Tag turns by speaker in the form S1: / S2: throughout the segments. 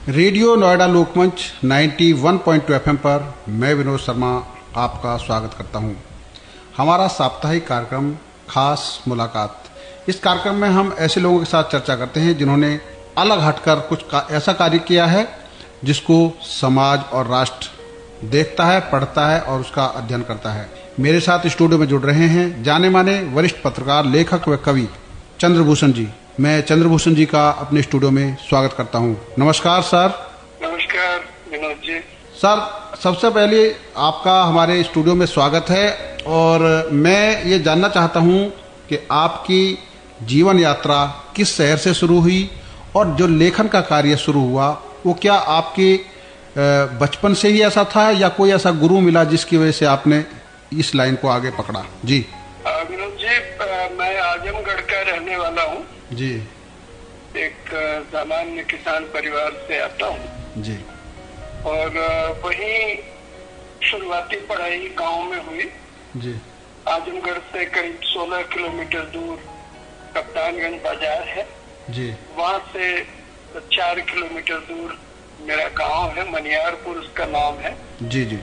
S1: Radio Noida लोकमंच 91.2 FM पर मैं विनोद शर्मा आपका स्वागत करता हूं। हमारा साप्ताहिक कार्यक्रम खास मुलाकात। इस कार्यक्रम में हम ऐसे लोगों के साथ चर्चा करते हैं जिन्होंने अलग हटकर कुछ ऐसा कार्य किया है जिसको समाज और राष्ट्र देखता है, पढ़ता है और उसका अध्ययन करता है। मेरे साथ स्टूडियो में जुड़ रहे हैं जाने माने वरिष्ठ पत्रकार, लेखक व कवि चंद्रभूषण जी। मैं चंद्रभूषण जी का अपने स्टूडियो में स्वागत करता हूं। नमस्कार सर।
S2: नमस्कार विनोद जी।
S1: सर, सबसे पहले आपका हमारे स्टूडियो में स्वागत है और मैं ये जानना चाहता हूं कि आपकी जीवन यात्रा किस शहर से शुरू हुई और जो लेखन का कार्य शुरू हुआ वो क्या आपके बचपन से ही ऐसा था या कोई ऐसा गुरु मिला जिसकी वजह से आपने इस लाइन को आगे पकड़ा? जी
S2: विनोद जी, मैं आजमगढ़ का रहने वाला हूँ
S1: जी।
S2: एक सामान्य किसान परिवार से आता हूँ
S1: जी।
S2: और वहीं शुरुआती पढ़ाई गांव में हुई
S1: जी।
S2: आजमगढ़ से करीब 16 किलोमीटर दूर कप्तानगंज बाजार है
S1: जी।
S2: वहाँ से 4 किलोमीटर दूर मेरा गांव है, मनियारपुर उसका नाम है।
S1: जी जी।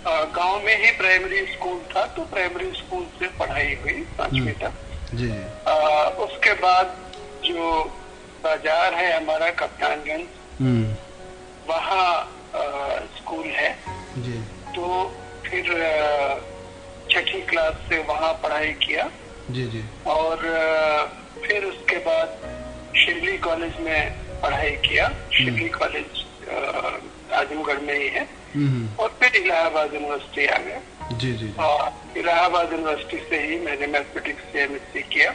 S2: गांव में ही प्राइमरी स्कूल था तो प्राइमरी स्कूल से पढ़ाई हुई 5वीं तक।
S1: जी।
S2: उसके बाद जो बाजार है हमारा कप्तानगंज, वहाँ स्कूल है।
S1: जी।
S2: तो फिर 6ठी क्लास से वहाँ पढ़ाई किया।
S1: जी जी।
S2: और फिर उसके बाद शिवली कॉलेज में पढ़ाई किया। शिवली कॉलेज आजमगढ़ में ही है। और फिर इलाहाबाद यूनिवर्सिटी आ गया।
S1: जी जी।
S2: और इलाहाबाद यूनिवर्सिटी से ही मैंने मैथमेटिक्स से एमएससी किया।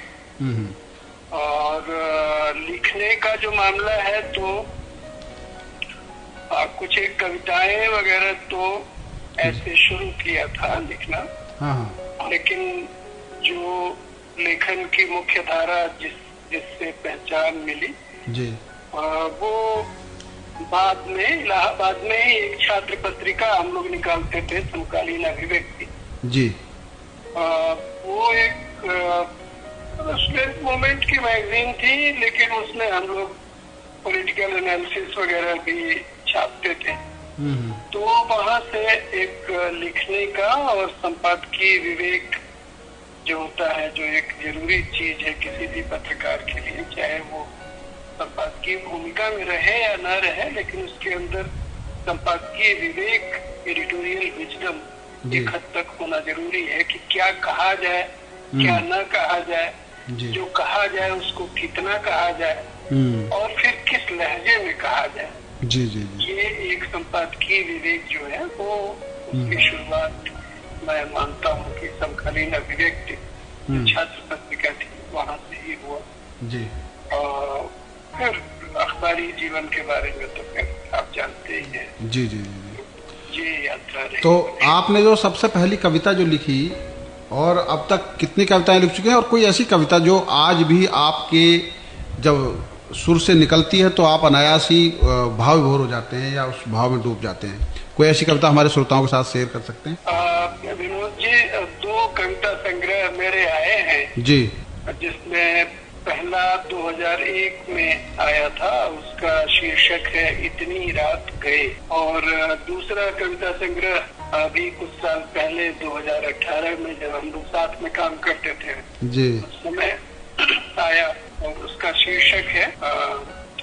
S2: और लिखने का जो मामला है तो कुछ एक कविताएं वगैरह तो ऐसे शुरू किया था लिखना। लेकिन जो लेखन की मुख्य धारा जिससे पहचान मिली
S1: जी,
S2: वो बाद में इलाहाबाद में ही एक छात्र पत्रिका हम लोग निकालते थे, समकालीन अभिव्यक्ति
S1: जी।
S2: वो एक स्टूडेंट मूवमेंट की मैगजीन थी, लेकिन उसमें हम लोग पॉलिटिकल एनालिसिस वगैरह भी छापते थे। तो वहाँ से एक लिखने का और संपादकीय विवेक जो होता है, जो एक जरूरी चीज है किसी भी पत्रकार के लिए, चाहे वो संपादकीय भूमिका में रहे या न रहे, लेकिन उसके अंदर संपादकीय विवेक, एडिटोरियल विजडम एक हद तक होना जरूरी है कि क्या कहा जाए, क्या न कहा जाए, जो कहा जाए उसको कितना कहा जाए और फिर किस लहजे में कहा जाए।
S1: जी जी जी।
S2: ये एक संपादकीय विवेक जो है वो उसकी शुरुआत मैं मानता हूँ कि समकालीन अभिव्यक्ति छात्र पत्रिका थी वहाँ से ही हुआ।
S1: जी।
S2: फिर अखबारी जीवन के बारे में तो फिर आप जानते ही हैं।
S1: जी जी जी।
S2: ये यात्रा रही।
S1: तो आपने जो सबसे पहली कविता जो लिखी और अब तक कितनी कविताएं लिख चुके हैं, और कोई ऐसी कविता जो आज भी आपके जब सुर से निकलती है तो आप अनायास ही भाव विभोर हो जाते हैं या उस भाव में डूब जाते हैं? कोई ऐसी कविता हमारे श्रोताओं के साथ शेयर कर सकते हैं?
S2: विनोद जी, 2 कविता संग्रह मेरे आए हैं
S1: जी,
S2: जिसमें पहला 2001 में आया था, उसका शीर्षक है इतनी रात गए। और दूसरा कविता संग्रह अभी कुछ साल पहले 2018 में जब हम लोग साथ में काम करते थे
S1: जी,
S2: उस समय आया और उसका शीर्षक है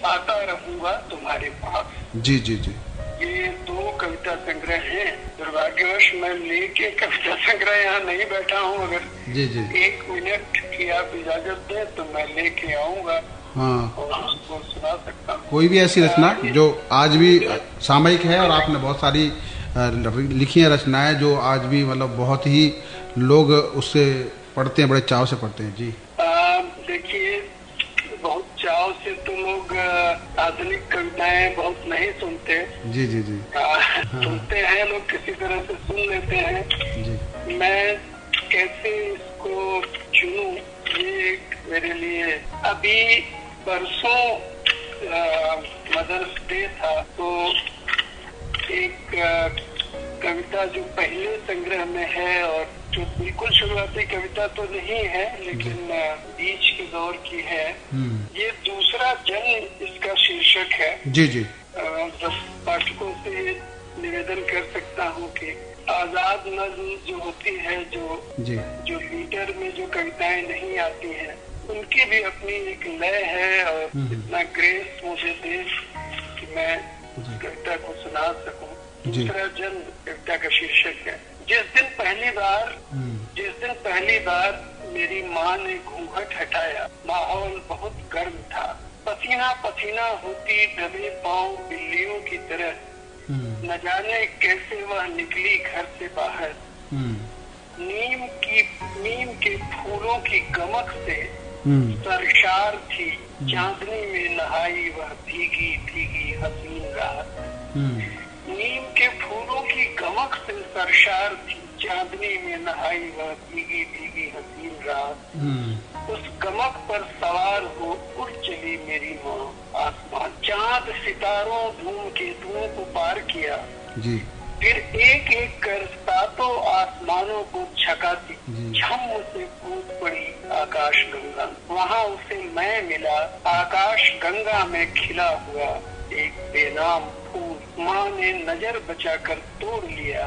S2: आता रहूंगा तुम्हारे पास।
S1: जी जी जी।
S2: ये 2 कविता संग्रह हैं। दुर्भाग्यवश मैं लेके कविता संग्रह यहाँ नहीं बैठा हूँ। अगर
S1: जी जी
S2: 1 मिनट की आप इजाजत दें तो मैं लेके आऊंगा।
S1: हाँ,
S2: और उसको सुना सकता हूँ।
S1: कोई भी ऐसी रचना जो आज भी सामयिक है और आपने बहुत सारी लिखी है रचनाएं जो आज भी मतलब बहुत ही लोग उससे पढ़ते हैं, बड़े चाव से पढ़ते हैं। जी
S2: देखिए, बहुत चाव से तो लोग आधुनिक कविताएं बहुत नहीं सुनते।
S1: जी जी जी।
S2: सुनते हैं लोग, किसी तरह से सुन लेते हैं जी। मैं कैसे इसको चुनूं, ये मेरे लिए अभी परसों मदर्स डे था तो एक कविता जो पहले संग्रह में है और जो बिल्कुल शुरुआती कविता तो नहीं है लेकिन बीच के दौर की है, ये दूसरा जन्म इसका शीर्षक है।
S1: जी जी।
S2: निवेदन कर सकता हूँ कि आजाद नज्म जो होती है, जो लीडर में जो कविताएं नहीं आती हैं, उनकी भी अपनी एक लय है और इतना ग्रेस मुझे दे कि मैं कविता को सुना सकूं। दूसरा जन्म कविता का शीर्षक है। जिस दिन पहली बार मेरी माँ ने घूंघट हटाया, माहौल बहुत गर्म था। पसीना पसीना होती दबे पांव बिल्लियों की तरह, न जाने कैसे वह निकली घर से बाहर। नीम के फूलों की गमक से सरशार थी, चांदनी में नहाई वह भीगी भीगी हसीन रात। नीम के फूलों की गमक से सरशार थी, चांदनी में नहाई वह भीगी भीगी हसीन रात। उस गमक पर सवार हो उड़ चली मेरी माँ आसमान। चांद सितारों धूमकेतुओं को पार किया, फिर एक एक कर सातों आसमानों को छकाती झम से कूद पड़ी आकाश गंगा। वहाँ उसे मैं मिला आकाश गंगा में खिला हुआ एक बेनाम फूल। माँ ने नजर बचाकर तोड़ लिया,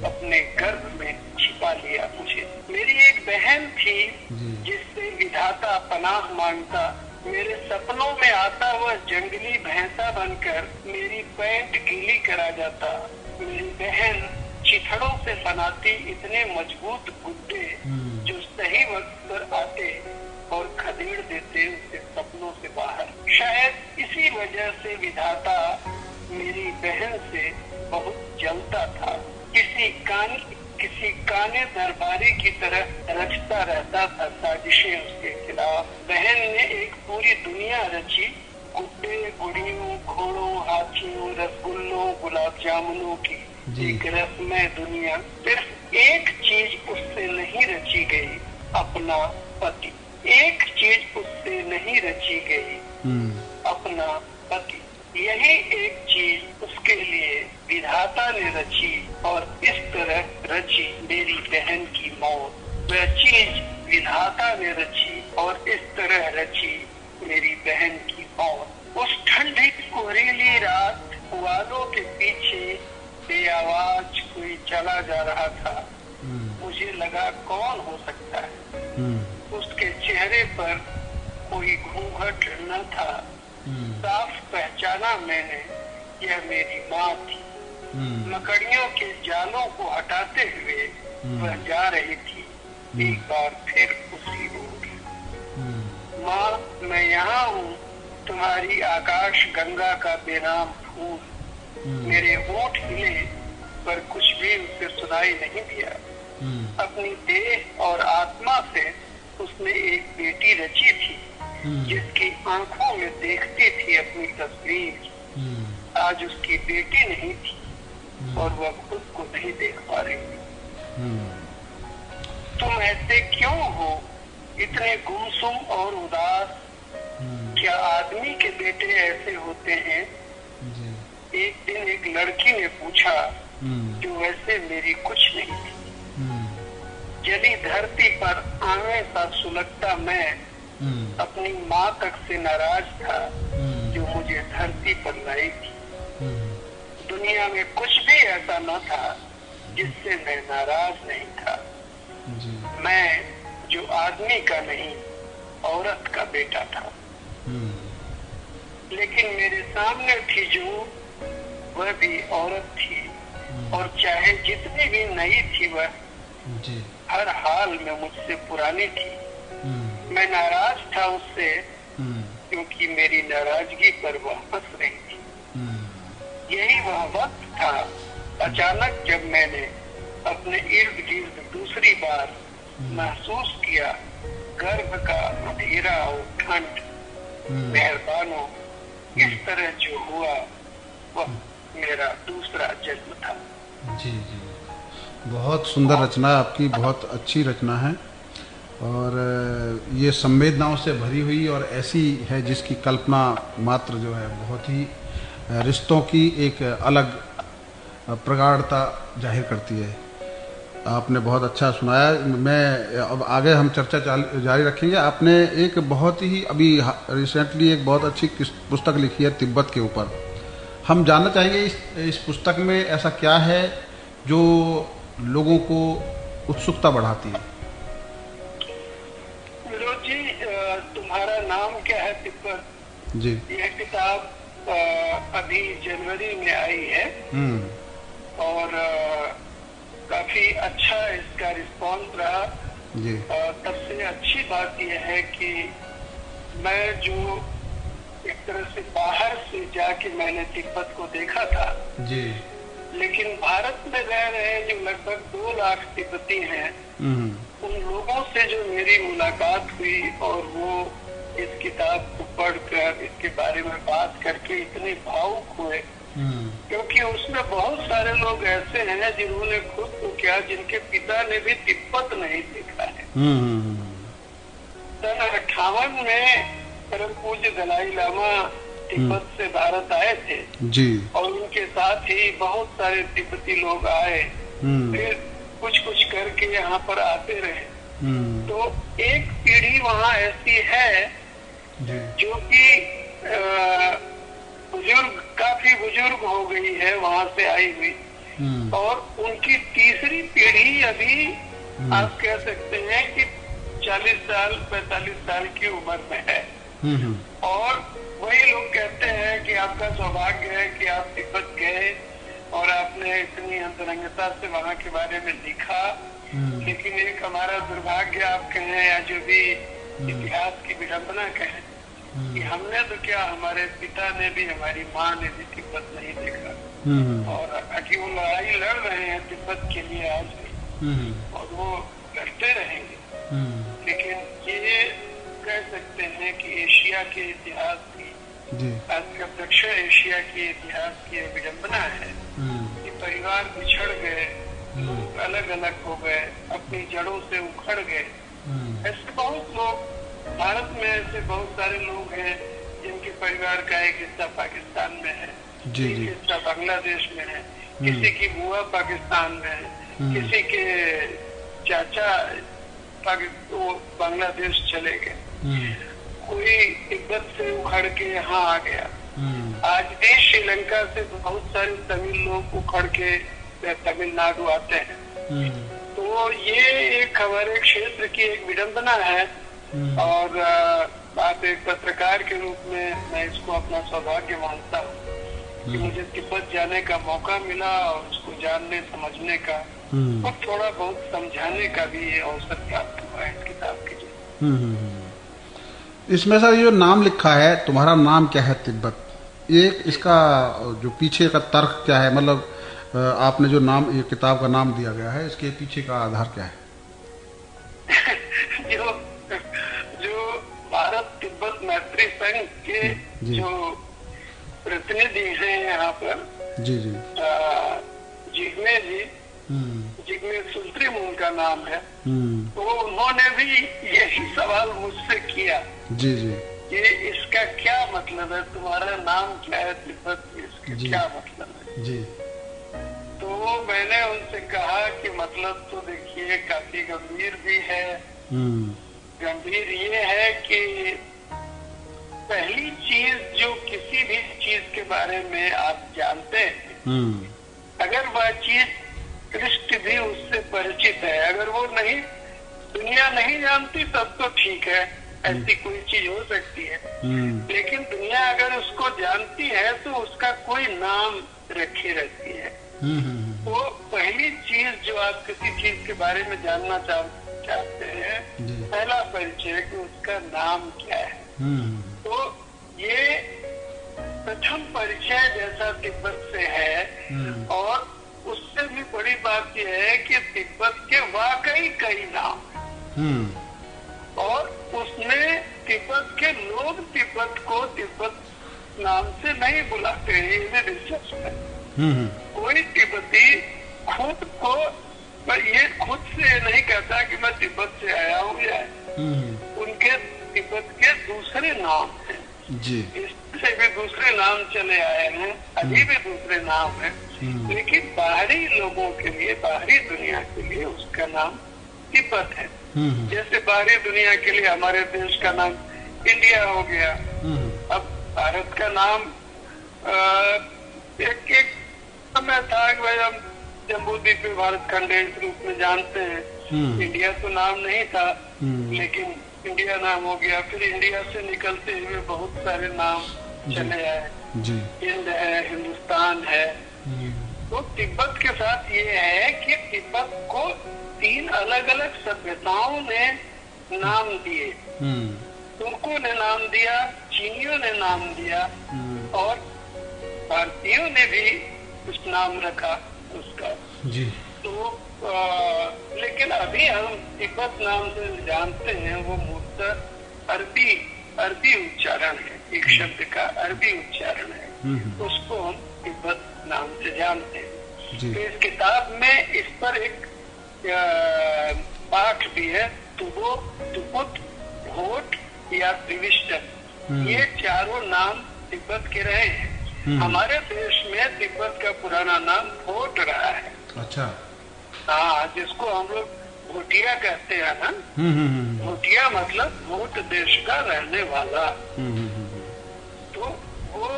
S2: अपने गर्भ में छिपा लिया मुझे। मेरी एक बहन थी जिससे विधाता पनाह मांगता। मेरे सपनों में आता वह जंगली भैंसा बनकर मेरी पैंट गीली करा जाता। मेरी बहन चिथड़ों से बनाती इतने मजबूत गुड्डे जो सही वक्त पर आते और खदेड़ देते उसे सपनों से बाहर। शायद इसी वजह से विधाता मेरी बहन से बहुत जलता था। किसी काने दरबारी की तरह रचता रहता था साजिशें उसके खिलाफ। बहन ने एक पूरी दुनिया रची, गुड्डे गुड़ियों घोड़ों हाथियों रसगुल्लों गुलाब जामुनों की एक रस्मय दुनिया। सिर्फ एक चीज उससे नहीं रची गई, अपना पति। एक चीज उससे नहीं रची गई, अपना पति। यही एक चीज उसके लिए विधाता ने रची और इस तरह रची मेरी बहन की मौत। वह चीज विधाता ने रची और इस तरह रची मेरी बहन की मौत। उस ठंडी कोहरीली रात वालों के पीछे बेआवाज कोई चला जा रहा था। मुझे लगा कौन हो सकता है। उसके चेहरे पर कोई घूंघट न था। साफ पहचाना मैंने, यह मेरी माँ थी। मकड़ियों के जालों को हटाते हुए वह जा रही थी एक बार फिर उसी ओर। माँ, मैं यहाँ हूँ, तुम्हारी आकाश गंगा का बेनाम फूल। मेरे होंठ हिले पर कुछ भी उसे सुनाई नहीं दिया। अपनी देह और आत्मा से उसने एक बेटी रची थी जिसकी आंखों में देखती थी अपनी तस्वीर। आज उसकी बेटी नहीं थी और वह खुद को नहीं देख पा रही थी। तुम ऐसे क्यों हो, इतने गुमसुम और उदास? क्या आदमी के बेटे ऐसे होते हैं? एक दिन एक लड़की ने पूछा, जो वैसे मेरी कुछ नहीं थी। जली धरती पर आने सा सुलगता मैं अपनी माँ तक से नाराज था जो मुझे धरती पर लाई थी। दुनिया में कुछ भी ऐसा न था जिससे मैं नाराज नहीं था। मैं जो आदमी का नहीं औरत का बेटा था। लेकिन मेरे सामने थी जो, वह भी औरत थी और चाहे जितनी भी नई थी वह हर हाल में मुझसे पुरानी थी। मैं नाराज था उससे क्योंकि मेरी नाराजगी पर वह हंस रही थी। यही वह वक्त था अचानक जब मैंने अपने इर्द गिर्द दूसरी बार महसूस किया गर्भ का अंधेरा और ठंड। मेहरबानो, इस तरह जो हुआ वह मेरा दूसरा जन्म था।
S1: जी जी, बहुत सुंदर रचना है आपकी, बहुत अच्छी रचना है और ये संवेदनाओं से भरी हुई और ऐसी है जिसकी कल्पना मात्र जो है बहुत ही रिश्तों की एक अलग प्रगाढ़ता जाहिर करती है। आपने बहुत अच्छा सुनाया। मैं अब आगे हम चर्चा जारी रखेंगे। आपने एक बहुत ही अभी रिसेंटली एक बहुत अच्छी पुस्तक लिखी है तिब्बत के ऊपर। हम जानना चाहेंगे इस पुस्तक में ऐसा क्या है जो लोगों को उत्सुकता बढ़ाती है।
S2: विनोद जी, तुम्हारा नाम क्या है तिब्बत
S1: जी।
S2: यह किताब अभी जनवरी में आई है और काफी अच्छा इसका रिस्पॉन्स रहा
S1: जी।
S2: सबसे अच्छी बात यह है कि मैं जो एक तरह से बाहर से जाके मैंने तिब्बत को देखा था
S1: जी,
S2: लेकिन भारत में रह रहे जो लगभग 2 लाख तिब्बती हैं, उन लोगों से जो मेरी मुलाकात हुई और वो इस किताब को पढ़कर इसके बारे में बात करके इतने भावुक हुए, क्योंकि उसमें बहुत सारे लोग ऐसे हैं जिन्होंने खुद को क्या, जिनके पिता ने भी तिब्बत नहीं देखा है। सन 58 में परम पूज्य दलाई लामा तिब्बत से भारत आए थे
S1: जी,
S2: और उनके साथ ही बहुत सारे तिब्बती लोग आए, फिर कुछ कुछ करके यहाँ पर आते रहे। तो एक पीढ़ी वहाँ ऐसी है जो कि काफी बुजुर्ग हो गई है वहाँ से आई हुई, और उनकी तीसरी पीढ़ी अभी आप कह सकते हैं कि 40 साल 45 साल की उम्र में है। और वही लोग कहते हैं कि आपका सौभाग्य है कि आप तिब्बत गए और आपने इतनी अंतरंगता से वहाँ के बारे में लिखा, लेकिन एक हमारा दुर्भाग्य आप कहें या जो भी इतिहास की विडंबना कहें कि हमने तो क्या, हमारे पिता ने भी, हमारी माँ ने भी तिब्बत नहीं देखा, और अभी वो लड़ाई लड़ रहे हैं तिब्बत के लिए आज भी, और वो लड़ते रहेंगे। लेकिन ये कह सकते हैं कि एशिया के इतिहास की, खासकर दक्षिण एशिया के इतिहास की विडंबना है कि परिवार बिछड़ गए, लोग अलग अलग हो गए, अपनी जड़ों से उखड़ गए। ऐसे बहुत लोग भारत में, ऐसे बहुत सारे लोग हैं जिनके परिवार का एक हिस्सा पाकिस्तान में है, एक हिस्सा बांग्लादेश में है, किसी की बुआ पाकिस्तान में है, किसी के चाचा बांग्लादेश चले गए, कोई तिब्बत से उखड़ के यहाँ आ गया। आज भी श्रीलंका से बहुत सारे तमिल लोग उखड़ के तमिलनाडु आते हैं। तो ये एक हमारे क्षेत्र की एक विडंबना है, और आप एक पत्रकार के रूप में मैं इसको अपना सौभाग्य मानता हूँ कि मुझे तिब्बत जाने का मौका मिला और उसको जानने समझने का और थोड़ा बहुत समझाने का भी अवसर प्राप्त हुआ है इस किताब के लिए।
S1: इसमें सर जो नाम लिखा है, तुम्हारा नाम क्या है तिब्बत, एक इसका जो पीछे का तर्क क्या है, मतलब आपने जो नाम, ये किताब का नाम दिया गया है, इसके पीछे का आधार क्या है?
S2: जो भारत तिब्बत मैत्री संघ के जो प्रतिनिधि हैं यहाँ पर, जी जिग्मे जी, जिग्मे सुल्तान उनका नाम है, तो उन्होंने भी यही सवाल मुझसे किया जी कि इसका क्या मतलब है, तुम्हारा नाम क्या है तिब्बत, इसका क्या मतलब है जी। तो मैंने उनसे कहा कि मतलब तो देखिए काफी गंभीर भी है। गंभीर ये है कि पहली चीज, जो किसी भी चीज के बारे में आप जानते हैं, अगर वह चीज दृष्टि भी उससे परिचित है, अगर वो नहीं, दुनिया नहीं जानती तब तो ठीक है, ऐसी कोई चीज हो सकती है, लेकिन दुनिया अगर उसको जानती है तो उसका कोई नाम रखी रहती है। तो पहली चीज जो आप किसी चीज के बारे में जानना चाहते हैं, पहला परिचय कि उसका नाम क्या है। तो ये प्रथम परिचय जैसा तिब्बत से है, और उससे भी बड़ी बात यह है कि तिब्बत के वाकई कई नाम हैं, और उसमें तिब्बत के लोग तिब्बत को तिब्बत नाम से नहीं बुलाते हैं, ये भी दिलचस्प है। कोई तिब्बती खुद को, ये खुद से नहीं कहता कि मैं तिब्बत से आया हूँ, या उनके तिब्बत के दूसरे नाम हैं जी, इससे भी दूसरे नाम चले आए हैं, अभी भी दूसरे नाम है, लेकिन बाहरी लोगों के लिए, बाहरी दुनिया के लिए उसका नाम तिब्बत है। जैसे बाहरी दुनिया के लिए हमारे देश का नाम इंडिया हो गया, अब भारत का नाम एक समय था कि भाई हम जम्बूद्वीप पे भारत खंड इस रूप में जानते हैं। इंडिया तो नाम नहीं था, लेकिन इंडिया नाम हो गया। फिर इंडिया से निकलते हुए बहुत सारे नाम चले आए। हिंद है, हिंदुस्तान है। तो तिब्बत के साथ ये है कि तिब्बत को 3 अलग अलग सभ्यताओं ने नाम दिए। तुर्कों ने नाम दिया, चीनियों ने नाम दिया और भारतीयों ने भी कुछ नाम रखा उसका। जी। तो लेकिन अभी हम तिब्बत नाम से जानते हैं, वो मूलतः अरबी उच्चारण है, एक शब्द का अरबी उच्चारण है, उसको हम तिब्बत नाम से जानते हैं। तो इस किताब में इस पर एक पाठ भी है, तुबो, तुपुत, भोट या त्रिविष्टन। ये चारों नाम तिब्बत के रहे हैं। हमारे देश में तिब्बत का पुराना नाम भोट रहा है। अच्छा। हाँ, जिसको हम लोग भोटिया कहते हैं ना। भोटिया मतलब भोट देश का रहने वाला। तो वो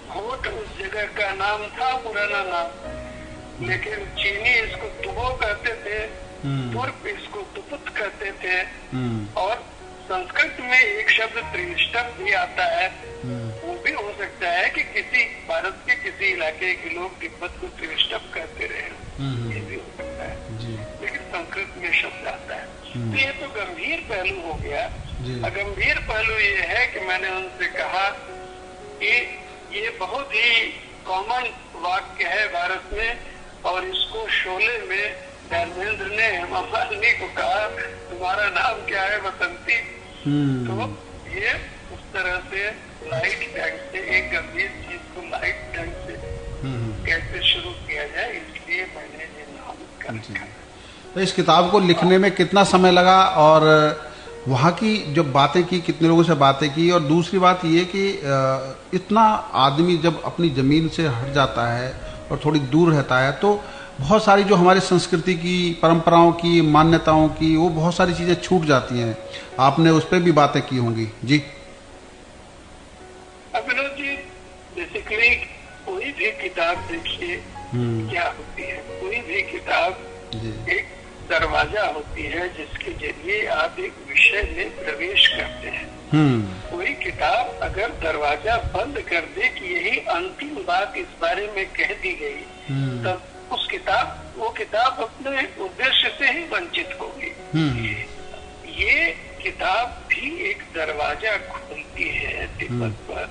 S2: भोट उस जगह का नाम था, पुराना नाम। लेकिन चीनी इसको तुबो कहते थे, तुर्क इसको तुपुत कहते थे, और संस्कृत में एक शब्द त्रिविष्टम भी आता है। वो भी हो सकता है कि किसी भारत के किसी इलाके के लोग तिब्बत को त्रिविष्टम कहते रहे, ये भी हो सकता है। लेकिन संस्कृत में शब्द आता है। तो ये तो गंभीर पहलू हो गया। गंभीर पहलू ये है कि मैंने उनसे कहा कि ये बहुत ही कॉमन वाक्य है भारत में, और इसको शोले में धर्मेंद्र ने हेमा मालिनी को कहा, तुम्हारा नाम क्या है बसंती। तो ये उस तरह से लाइट ढंग से, एक गंभीर चीज को लाइट ढंग से कैसे शुरू किया जाए, इसलिए मैंने ये नाम रखा।
S1: तो इस किताब को लिखने में कितना समय लगा, और वहाँ की जो बातें की, कितने लोगों से बातें की, और दूसरी बात ये कि इतना आदमी जब अपनी जमीन से हट जाता है और थोड़ी दूर रहता है, तो बहुत सारी जो हमारी संस्कृति की, परंपराओं की, मान्यताओं की, वो बहुत सारी चीजें छूट जाती हैं। आपने उस पर भी बातें की होंगी। जी
S2: अभिनव जी, बेसिकली कोई भी किताब देखिए क्या होती है, कोई भी किताब एक दरवाजा होती है जिसके जरिए आप एक विषय में प्रवेश करते हैं। कोई किताब अगर दरवाजा बंद कर दे कि यही अंतिम बात इस बारे में कह दी गई, तब वो किताब अपने उद्देश्य से ही वंचित होगी। ये किताब भी एक दरवाजा खोलती है तिब्बत पर।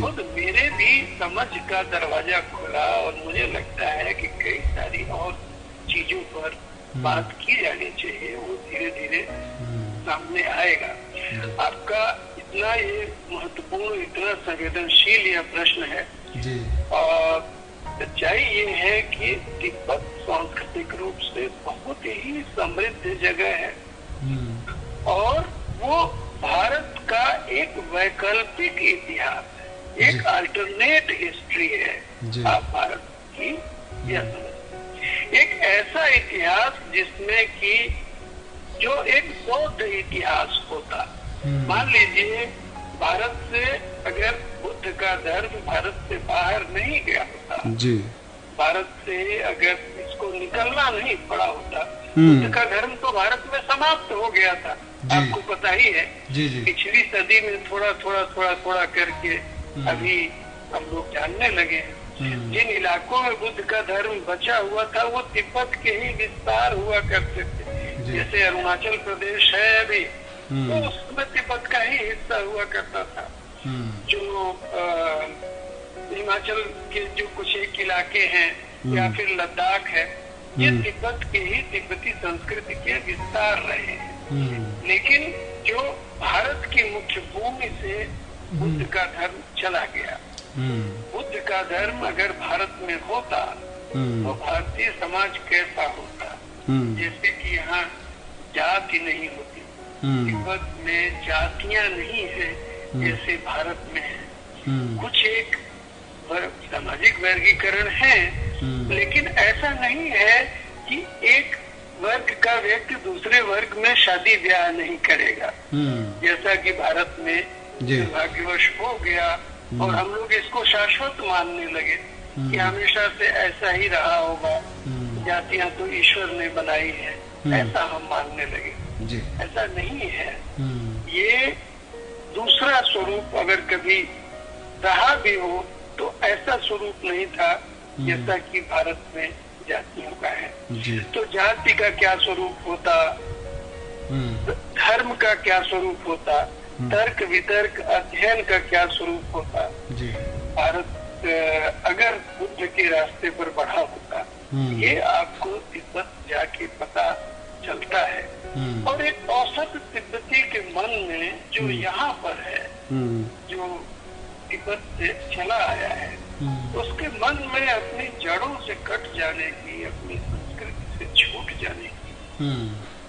S2: खुद मेरे भी समझ का दरवाजा खुला, और मुझे लगता है कि कई सारी और चीजों पर बात की जानी चाहिए। वो धीरे धीरे सामने आएगा। आपका इतना ये महत्वपूर्ण, इतना संवेदनशील यह प्रश्न है। और सच्चाई ये है कि तिब्बत सांस्कृतिक रूप से बहुत ही समृद्ध जगह है, और वो भारत का एक वैकल्पिक इतिहास है, एक अल्टरनेट हिस्ट्री है। आप भारत की यह समझ, एक ऐसा इतिहास जिसमें कि जो एक बौद्ध इतिहास होता। मान लीजिए भारत से अगर बुद्ध का धर्म भारत से बाहर नहीं गया होता, भारत से अगर इसको निकलना नहीं पड़ा होता, बुद्ध का धर्म तो भारत में समाप्त हो गया था। आपको पता ही है। पिछली सदी में थोड़ा थोड़ा करके अभी हम लोग जानने लगे। जिन इलाकों में बुद्ध का धर्म बचा हुआ था, वो तिब्बत के ही विस्तार हुआ करते थे। जैसे अरुणाचल प्रदेश है अभी, तो उसमें तिब्बत का ही हिस्सा हुआ करता था। जो हिमाचल के जो कुछ एक इलाके हैं, या फिर लद्दाख है, ये तिब्बत के ही, तिब्बती संस्कृति के विस्तार रहे हैं। लेकिन जो भारत की मुख्य भूमि से बुद्ध का धर्म चला गया, बुद्ध का धर्म अगर भारत में होता तो भारतीय समाज कैसा होता? जैसे कि यहाँ जाति नहीं होती, तिब्बत में जातियां नहीं है जैसे भारत में है। कुछ एक सामाजिक वर्गीकरण है, लेकिन ऐसा नहीं है कि एक वर्ग का व्यक्ति दूसरे वर्ग में शादी ब्याह नहीं करेगा, जैसा कि भारत में दुर्भाग्यवश हो गया। और हम लोग इसको शाश्वत मानने लगे कि हमेशा से ऐसा ही रहा होगा, जातियां तो ईश्वर ने बनाई है, ऐसा हम मानने लगे
S1: जी।
S2: ऐसा नहीं है। ये दूसरा स्वरूप अगर कभी रहा भी हो तो ऐसा स्वरूप नहीं था जैसा कि भारत में जातियों का है
S1: जी।
S2: तो जाति का क्या स्वरूप होता, धर्म का क्या स्वरूप होता, तर्क वितर्क अध्ययन का क्या स्वरूप होता
S1: जी।
S2: भारत अगर बुद्ध के रास्ते पर बढ़ा होता, ये आपको तिब्बत जाके पता चलता है। और एक औसत तिब्बती के मन में जो यहाँ पर है, जो तिब्बत से चला आया है, उसके मन में अपनी जड़ों से कट जाने की, अपनी संस्कृति से छूट जाने की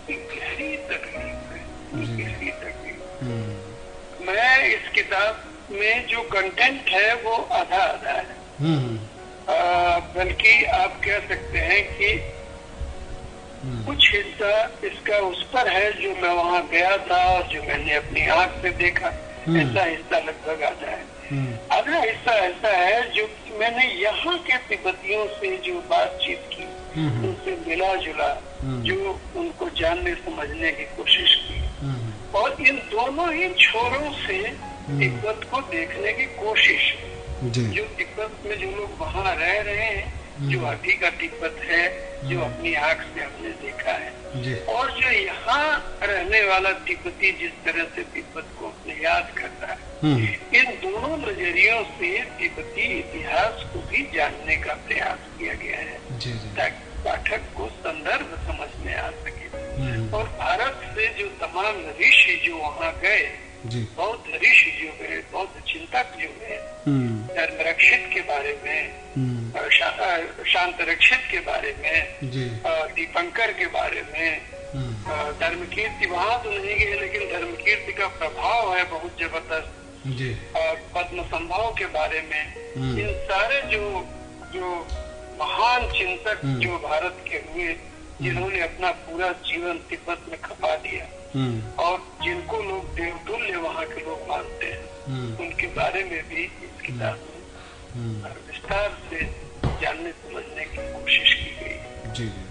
S2: गहरी तकलीफ है, गहरी तकलीफ। मैं इस किताब में जो कंटेंट है वो आधा आधा है, बल्कि आप कह सकते हैं कि कुछ हिस्सा इसका उस पर है जो मैं वहाँ गया था और जो मैंने अपनी आंख से देखा, ऐसा हिस्सा लगभग आधा है। आधा हिस्सा ऐसा है जो मैंने यहाँ के तिब्बतियों से जो बातचीत की, उनसे मिला जुला, जो उनको जानने समझने की कोशिश की, और इन दोनों ही छोरों से तिब्बत को देखने की कोशिश। जो तिब्बत में जो लोग वहाँ रह रहे हैं, जो अभी का तिब्बत है, जो अपनी आंख से हमने देखा है, और जो यहाँ रहने वाला तिब्बती जिस तरह से तिब्बत को अपने याद करता है, इन दोनों नजरियों से तिब्बती इतिहास को भी जानने का प्रयास किया गया है ताकि पाठक को संदर्भ समझ में आ सके। और भारत से जो तमाम ऋषि जो वहाँ गए, बौद्ध ऋषि जो गए, बौद्ध चिंतक जो गए, धर्म रक्षित के बारे में, शांत रक्षित के बारे में, दीपंकर के बारे में, धर्मकीर्ति वहाँ तो नहीं गए लेकिन धर्मकीर्ति का प्रभाव है बहुत जबरदस्त, और पद्म संभव के बारे में, इन सारे जो महान चिंतक जो भारत के हुए, जिन्होंने अपना पूरा जीवन तिब्बत में खपा दिया और जिनको लोग देवतुल्य वहाँ के लोग मानते हैं, उनके बारे में भी इस किताब में विस्तार से जानने समझने की कोशिश की गई।
S1: जी जी।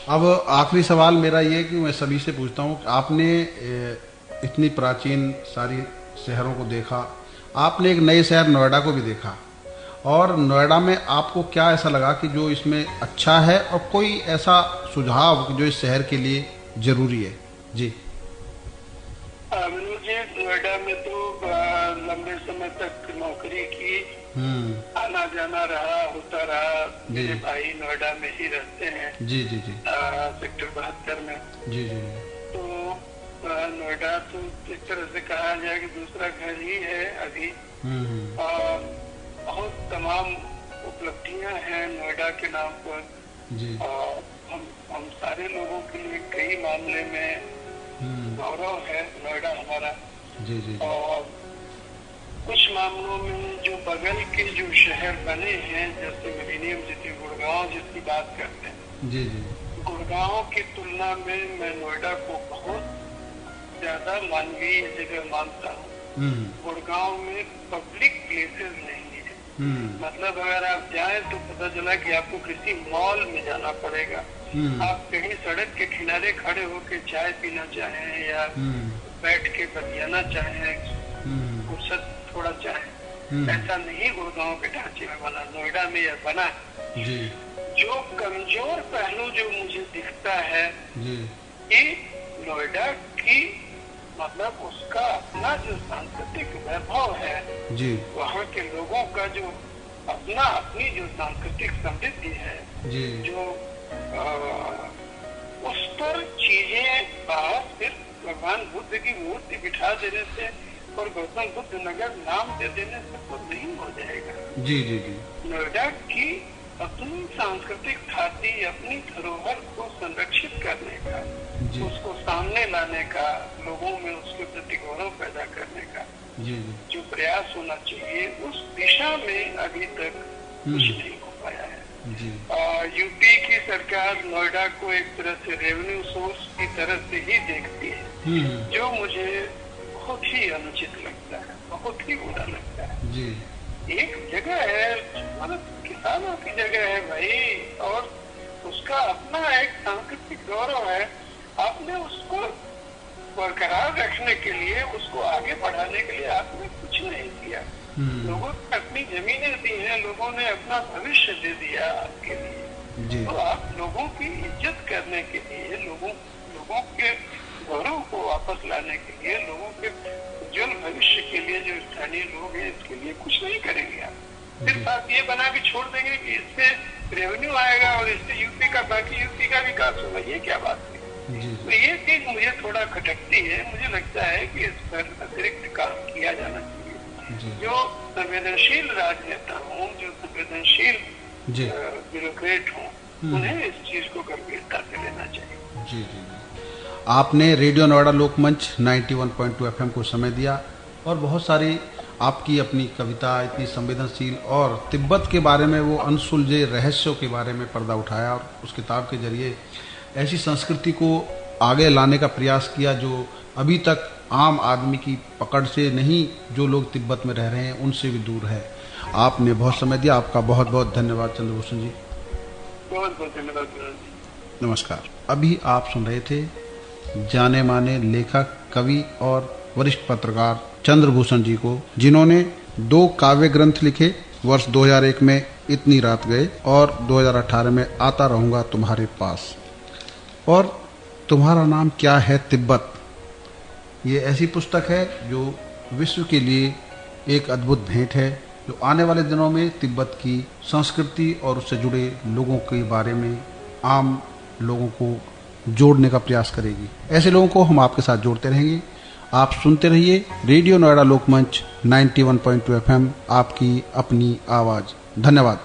S1: अब आखिरी सवाल मेरा ये कि मैं सभी से पूछता हूँ, आपने इतनी प्राचीन सारी शहरों को देखा, आपने एक नए शहर नोएडा को भी देखा, और नोएडा में आपको क्या ऐसा लगा कि जो इसमें अच्छा है, और कोई ऐसा सुझाव जो इस शहर के लिए जरूरी है? जी।
S2: मुझे नोएडा में तो लंबे समय तक नौकरी की, आना जाना रहा, होता रहा। मेरे भाई नोएडा में ही रहते हैं। जी जी जी। सेक्टर 72 में। जी जी। तो नोएडा तो इस तरह से कहा जाए कि दूसरा घर ही है अभी। बहुत तमाम उपलब्धियां हैं नोएडा के नाम पर। जी। हम सारे लोगों के लिए कई मामले में गौरव है नोएडा हमारा। जी जी। और कुछ मामलों में जो बगल के जो शहर बने हैं, जैसे मिलेनियम सिटी गुड़गांव जिसकी बात करते हैं, जी जी, गुड़गांव की तुलना में मैं नोएडा को बहुत ज्यादा मानवीय जगह मानता हूँ। गुड़गांव में पब्लिक प्लेसेस नहीं है। मतलब अगर आप जाएं तो पता चला कि आपको किसी मॉल में जाना पड़ेगा। आप कहीं सड़क के किनारे खड़े होकर चाय पीना चाहें या बैठ के बतियाना चाहें, फुर्सत थोड़ा चाहें, ऐसा नहीं गुड़गांव के ढांचे में बना, नोएडा में यह बना। जी। जो कमजोर पहलू जो मुझे दिखता है कि नोएडा की मतलब उसका अपना जो सांस्कृतिक वैभव है, जी, वहाँ के लोगों का जो अपनी जो सांस्कृतिक समृद्धि है, जी, जो उस पर चीजें सिर्फ भगवान बुद्ध की मूर्ति बिठा देने से और गौतम बुद्ध नगर नाम दे देने से तो नहीं हो जाएगा। जी जी जी। नोएडा की अपनी सांस्कृतिक खाती, अपनी धरोहर को संरक्षित करने का, उसको सामने लाने का, लोगों में उसके प्रति गौरव पैदा करने का जी जी, जो प्रयास होना चाहिए, उस दिशा में अभी तक कुछ नहीं हो पाया है। जी। यूपी की सरकार नोएडा को एक तरह से रेवेन्यू सोर्स की तरह से ही देखती है, जो मुझे बहुत ही अनुचित लगता है, बहुत ही बुरा लगता है।
S1: जी।
S2: एक जगह है, मतलब किसानों की जगह है भाई, और उसका अपना एक सांस्कृतिक गौरव है। आपने उसको बरकरार रखने के लिए, उसको आगे बढ़ाने के लिए आपने कुछ नहीं किया। लोगों ने अपनी जमीनें दी हैं, लोगों ने अपना भविष्य दे दिया आपके लिए।
S1: जी।
S2: तो आप लोगों की इज्जत करने के लिए, लोगों के गौरव को वापस लाने के लिए, लोगों के उज्जवल भविष्य के लिए जो स्थानीय लोग हैं, इसके लिए कुछ नहीं करेंगे आप। सिर्फ आप ये बना के छोड़ देंगे कि इससे रेवेन्यू आएगा और इससे बाकी यूपी का विकास होगा। ये क्या बात है? तो ये चीज मुझे थोड़ा खटकती है। मुझे लगता है कि इस पर अतिरिक्त काम किया जाना चाहिए। जो संवेदनशील राजनेता हों, जो संवेदनशील ब्यूरोक्रेट हों, उन्हें इस चीज को गंभीरता से लेना चाहिए।
S1: जी जी। आपने रेडियो नोएडा लोकमंच 91.2 FM को समय दिया और बहुत सारी आपकी अपनी कविता इतनी संवेदनशील और तिब्बत के बारे में वो अनसुलझे रहस्यों के बारे में पर्दा उठाया और उस किताब के जरिए ऐसी संस्कृति को आगे लाने का प्रयास किया जो अभी तक आम आदमी की पकड़ से नहीं, जो लोग तिब्बत में रह रहे हैं उनसे भी दूर है। आपने बहुत समय दिया, आपका बहुत बहुत धन्यवाद चंद्रभूषण जी।
S2: बहुत बहुत धन्यवाद।
S1: नमस्कार। अभी आप सुन रहे थे जाने माने लेखक, कवि और वरिष्ठ पत्रकार चंद्रभूषण जी को, जिन्होंने 2 काव्य ग्रंथ लिखे। वर्ष 2001 में इतनी रात गए और 2018 में आता रहूंगा तुम्हारे पास और तुम्हारा नाम क्या है तिब्बत। ये ऐसी पुस्तक है जो विश्व के लिए एक अद्भुत भेंट है, जो आने वाले दिनों में तिब्बत की संस्कृति और उससे जुड़े लोगों के बारे में आम लोगों को जोड़ने का प्रयास करेगी। ऐसे लोगों को हम आपके साथ जोड़ते रहेंगे। आप सुनते रहिए रेडियो नोएडा लोकमंच 91.2 FM, आपकी अपनी आवाज। धन्यवाद।